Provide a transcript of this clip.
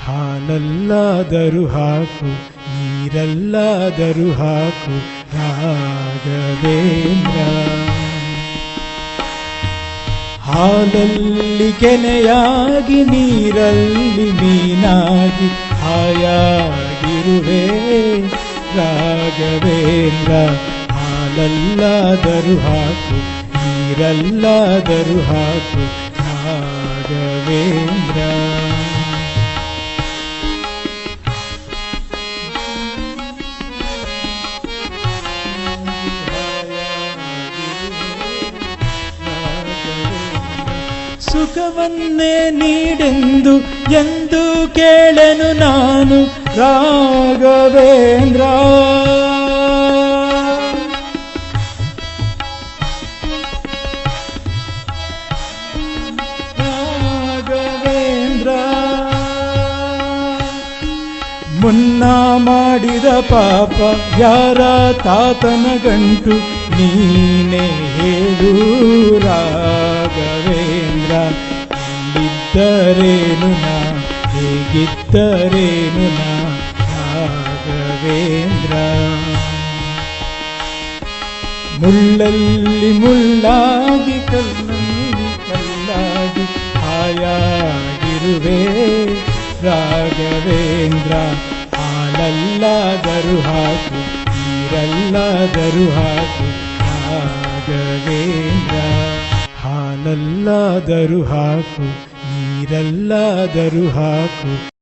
ಹಾಲಲ್ಲಾದರೂ ಹಾಕು, ನೀರಲ್ಲಾದರೂ ಹಾಕು ರಾಘವೇಂದ್ರ. ಹಾಲಲ್ಲಿ ಕೆನೆಯಾಗಿ, ನೀರಲ್ಲಿ ಮೀನಾಗಿ ಹಾಯಾಗಿರುವೆ ರಾಘವೇಂದ್ರ. ಹಾಲಲ್ಲಾದರೂ ಹಾಕು, ನೀರಲ್ಲಾದರೂ ಹಾಕು ರಾಘವೇಂದ್ರ. ಸುಖವನ್ನೇ ನೀಡೆಂದು ಎಂದು ಕೇಳೆನು ನಾನು ರಾಘವೇಂದ್ರ. ರಾಘವೇಂದ್ರ ಮುನ್ನ ಮಾಡಿದ ಪಾಪ ಯಾರ ತಾತನ ಗಂಟು ನೀನೇ ಹೇಳು ರಾಘವೇಂದ್ರ. ಎಲ್ಲಿದ್ದರೇನು ನಾ, ಹೇಗಿದ್ದರೇನು ನಾ ರಾಘವೇಂದ್ರ. ಮುಳ್ಳಲ್ಲಿ ಮುಳ್ಳಾಗಿ, ಕಲ್ಲಲ್ಲಿ ಕಲ್ಲಾಗಿ ಹಾಯಾಗಿರುವೆ ರಾಘವೇಂದ್ರ. ಹಾಲಲ್ಲಾದರೂ ಹಾಕು, ನೀರಲ್ಲಾದರೂ ಹಾಕು ರಾಘವೇಂದ್ರ. ಹಾಲಲ್ಲಾದರೂ ಹಾಕು, ನೀರಲ್ಲಾದರೂ ಹಾಕು